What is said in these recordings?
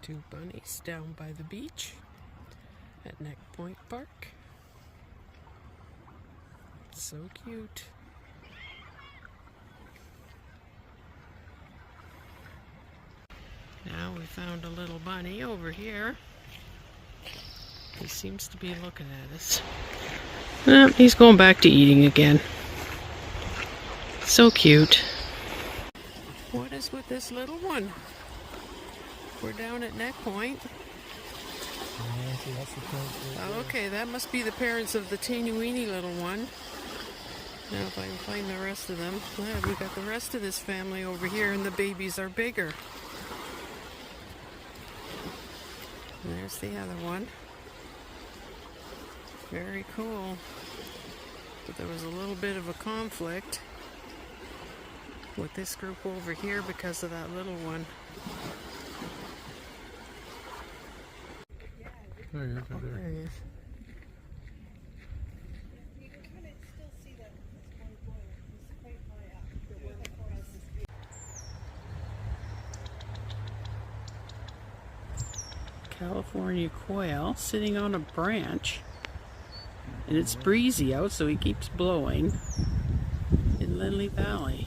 Two bunnies down by the beach at Neck Point Park. So cute. Now we found a little bunny over here. He seems to be looking at us. He's going back to eating again. So cute. What is with this little one? We're down at Neck Point. Okay, that must be the parents of the teeny weeny little one. Now if I can find the rest of them. Yeah, we got the rest of this family over here and the babies are bigger. And there's the other one. Very cool. But there was a little bit of a conflict with this group over here because of that little one. There he is, right there. There he is. You can kind of still see that this one boy. He's quite high up. California quail sitting on a branch, and it's breezy out, so he keeps blowing in Lindley Valley.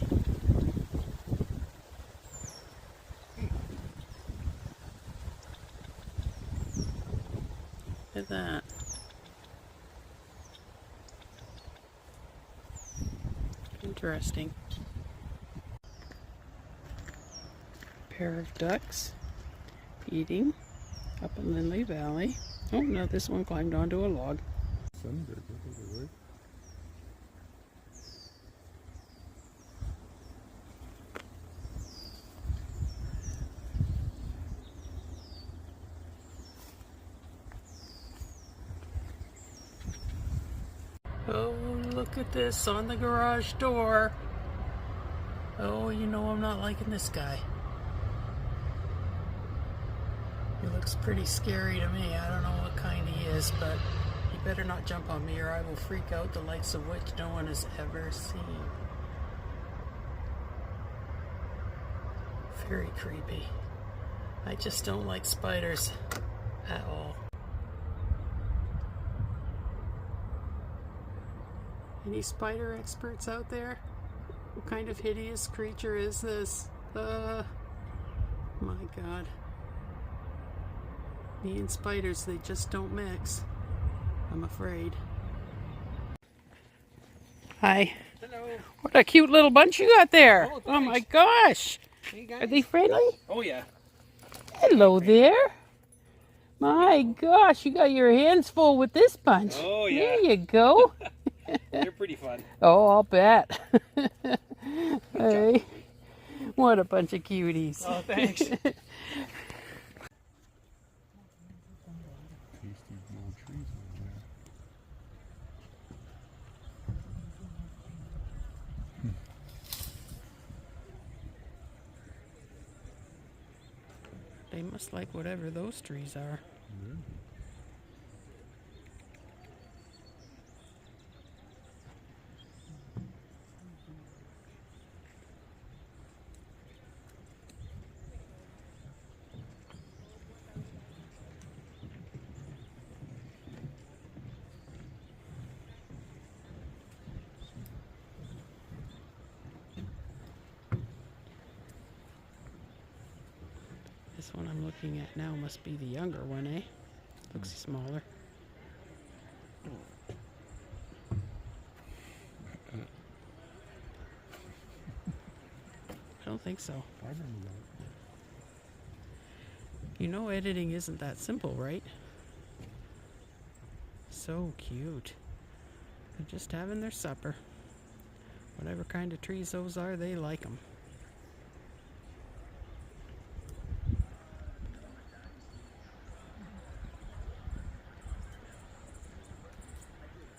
Look at that. Interesting. Pair of ducks eating up in Lindley Valley. Oh no, this one climbed onto a log. Sunbird, I think it was. Oh, look at this on the garage door. Oh, you know I'm not liking this guy. He looks pretty scary to me. I don't know what kind he is, but he better not jump on me or I will freak out, the likes of which no one has ever seen. Very creepy. I just don't like spiders at all. Any spider experts out there? What kind of hideous creature is this? My God. Me and spiders, they just don't mix. I'm afraid. Hi. Hello. What a cute little bunch you got there. Oh, Oh my thanks. gosh. Hey guys. Are they friendly? Oh yeah. Hello there. My gosh, you got your hands full with this bunch. Oh, yeah. There you go. They're pretty fun. Oh, I'll bet. Hey, what a bunch of cuties. Oh, thanks. Tasty little trees over there. They must like whatever those trees are. Yeah. This one I'm looking at now must be the younger one, eh? Looks smaller. I don't think so. I remember that. You know editing isn't that simple, right? So cute. They're just having their supper. Whatever kind of trees those are, they like them.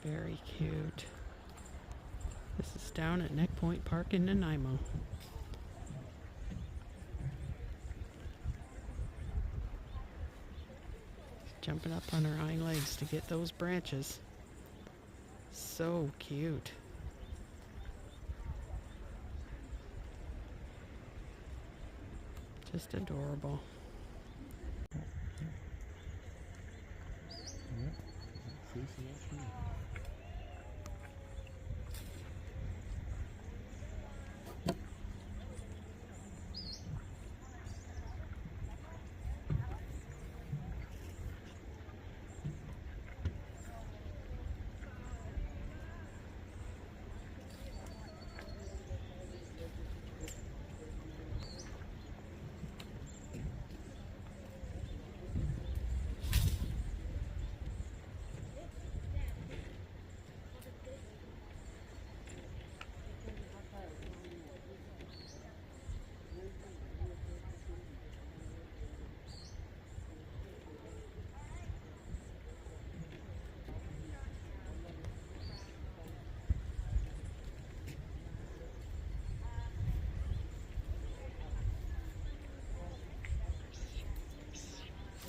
Very cute. This is down at Neck Point Park in Nanaimo. Jumping up on her hind legs to get those branches. So cute. Just adorable. chasing that tree.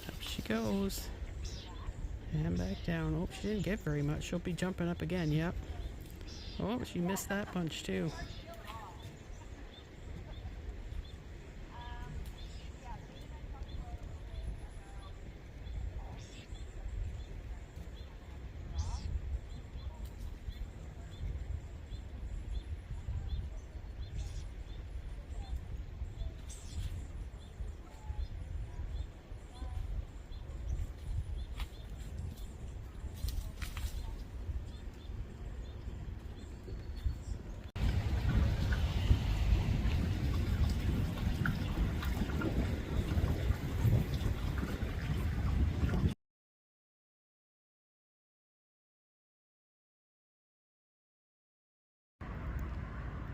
Up she goes. And back down. Oh, she didn't get very much. She'll be jumping up again, yep. Oh, she missed that punch too.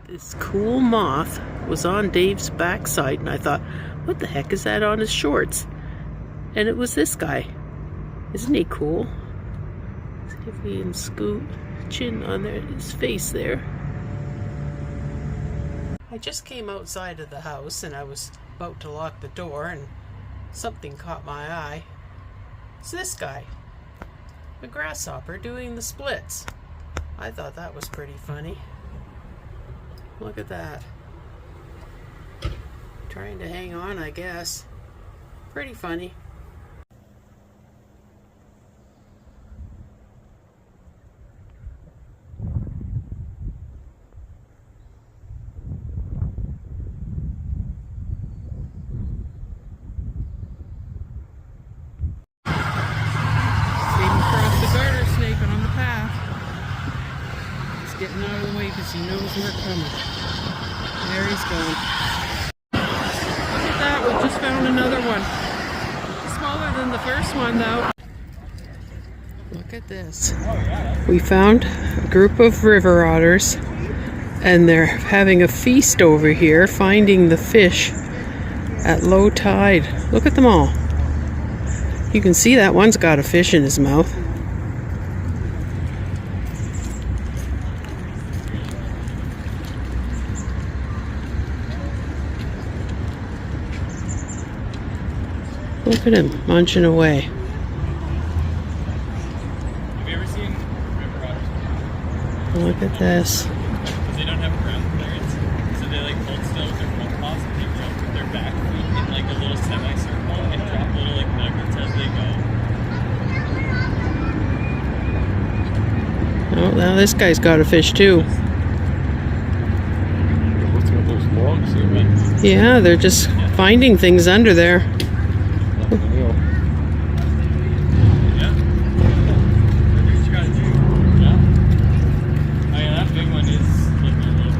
This cool moth was on Dave's backside, and I thought, what the heck is that on his shorts? And it was this guy. Isn't he cool? See if we can scoot chin on there, his face there. I just came outside of the house and I was about to lock the door and something caught my eye. It's this guy, the grasshopper doing the splits. I thought that was pretty funny. Look at that. Trying to hang on, I guess. Pretty funny. Getting out of the way because he knows we're coming. There he's going. Look at that, we just found another one. Smaller than the first one though. Look at this. We found a group of river otters and they're having a feast over here, finding the fish at low tide. Look at them all. You can see that one's got a fish in his mouth. Look at him munching away. Have you ever seen river otters? Look at this. Because they don't have ground clearance, so they like hold still with their front paws and they jump with their back feet in like a little semicircle and drop little like nuggets as they go. Oh, now this guy's got a fish too. What's with those logs there, man? Yeah, they're just finding things under there. Unreal. Yeah. That's what you gotta do. Yeah. Oh yeah, that big one is like a little.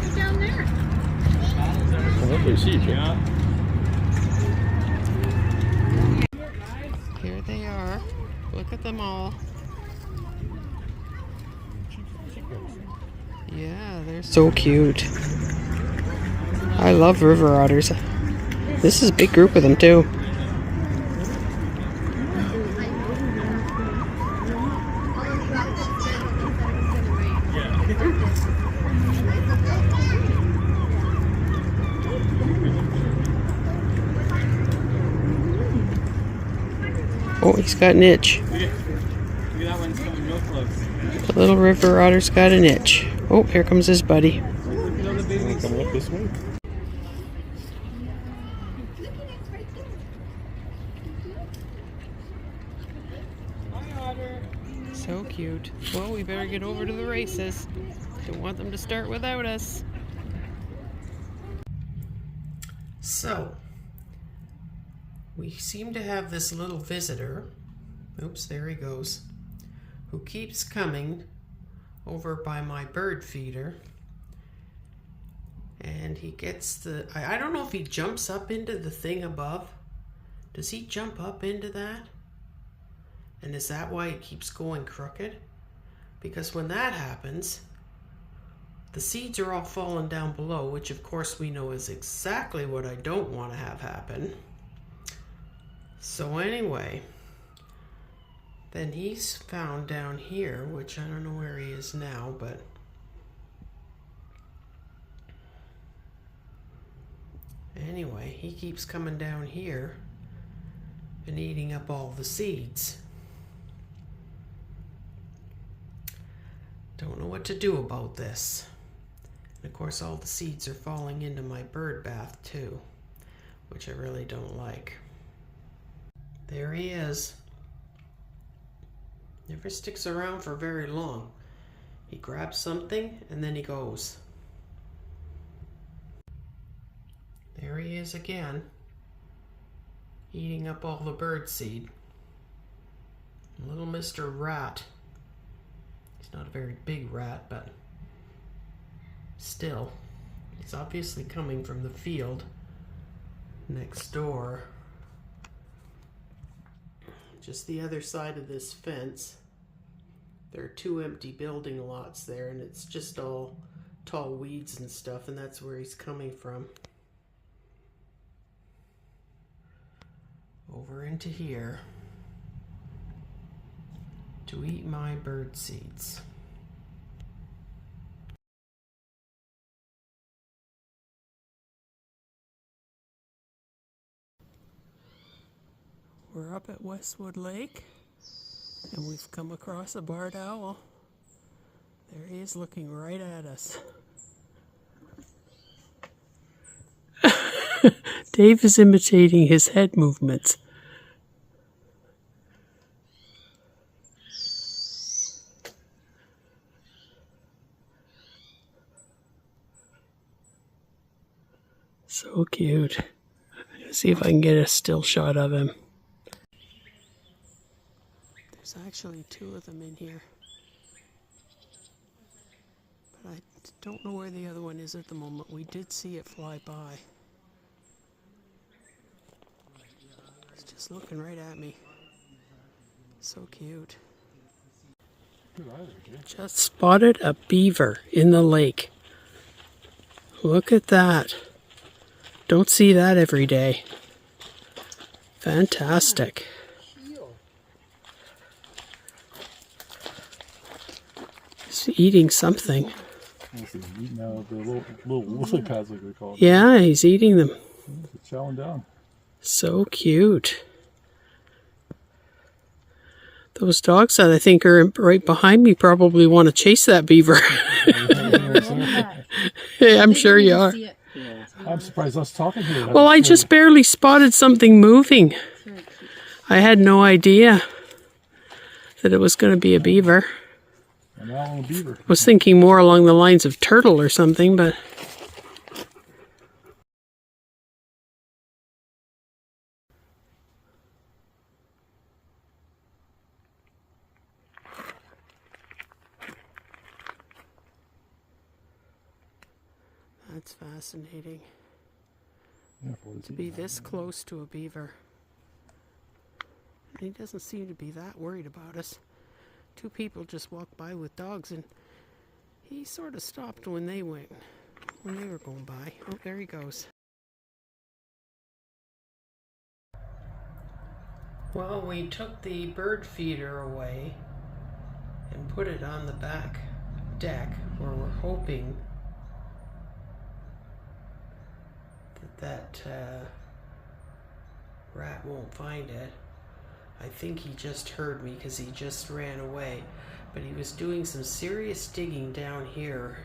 Go down there. Well, what do you see, Jim? Yeah. Here they are. Look at them all. Yeah, they're so cute. I love river otters. This is a big group of them too. Oh, he's got an itch. Look at that one's coming real close. The little river otter's got an itch. Oh, here comes his buddy. Coming up this way. So cute. Well, we better get over to the races. Don't want them to start without us. So, we seem to have this little visitor. Oops, there he goes. Who keeps coming over by my bird feeder. And he gets the... I don't know if he jumps up into the thing above. Does he jump up into that? And is that why it keeps going crooked? Because when that happens, the seeds are all falling down below, which of course we know is exactly what I don't want to have happen. So anyway, then he's found down here, which I don't know where he is now, but anyway, he keeps coming down here and eating up all the seeds. Don't know what to do about this. And of course, all the seeds are falling into my bird bath too, which I really don't like. There he is. Never sticks around for very long. He grabs something and then he goes. There he is again, eating up all the bird seed. Little Mr. Rat. He's not a very big rat, but still, he's obviously coming from the field next door. Just the other side of this fence. There are 2 empty building lots there, and it's just all tall weeds and stuff, and that's where he's coming from. Over into here to eat my bird seeds. We're up at Westwood Lake and we've come across a barred owl. There he is looking right at us. Dave is imitating his head movements. So cute. Let's see if I can get a still shot of him. There's actually 2 of them in here. But I don't know where the other one is at the moment. We did see it fly by. It's just looking right at me. So cute. Just spotted a beaver in the lake. Look at that. Don't see that every day. Fantastic. He's eating something. He's eating out the little lily pads, like we call them. Yeah, he's eating them. He's chowing down. So cute. Those dogs that I think are right behind me probably want to chase that beaver. Hey, I'm sure you are. I'm surprised us talking here. Well, I just barely spotted something moving. I had no idea that it was going to be a beaver. An owl and a beaver. I was thinking more along the lines of turtle or something, but... That's fascinating. Yeah, To be this close to a beaver. And he doesn't seem to be that worried about us. 2 people just walked by with dogs and he sort of stopped when they were going by. Oh, there he goes. Well, we took the bird feeder away and put it on the back deck where we're hoping that rat won't find it. I think he just heard me because he just ran away, but he was doing some serious digging down here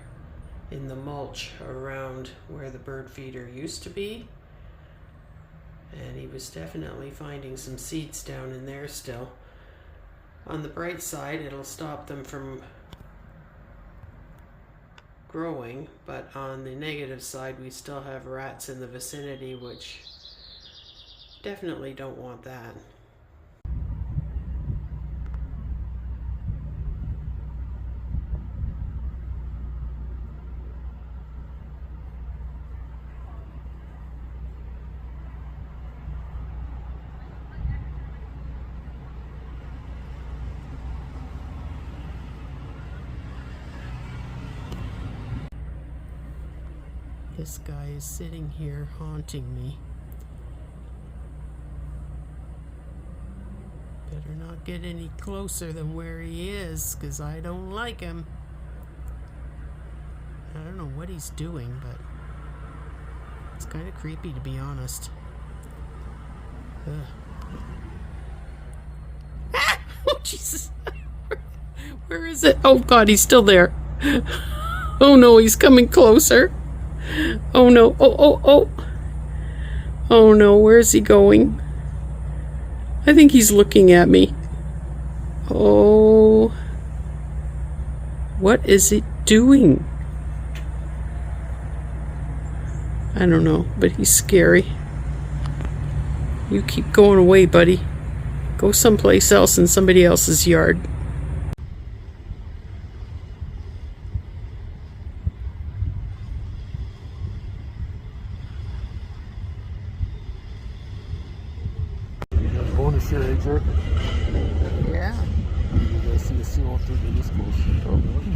in the mulch around where the bird feeder used to be, and he was definitely finding some seeds down in there still. On the bright side, it'll stop them from growing, but on the negative side, we still have rats in the vicinity, which definitely don't want that. This guy is sitting here haunting me. Better not get any closer than where he is, because I don't like him. I don't know what he's doing, but it's kind of creepy, to be honest. Ah! Oh, Jesus. Where is it? Oh, God, he's still there. Oh, no, he's coming closer. Oh no, oh. Oh no, where's he going? I think he's looking at me. Oh. What is it doing? I don't know, but he's scary. You keep going away, buddy. Go someplace else in somebody else's yard. Bonus here, eh, Jerk? Yeah. You guys see the seal through the discos.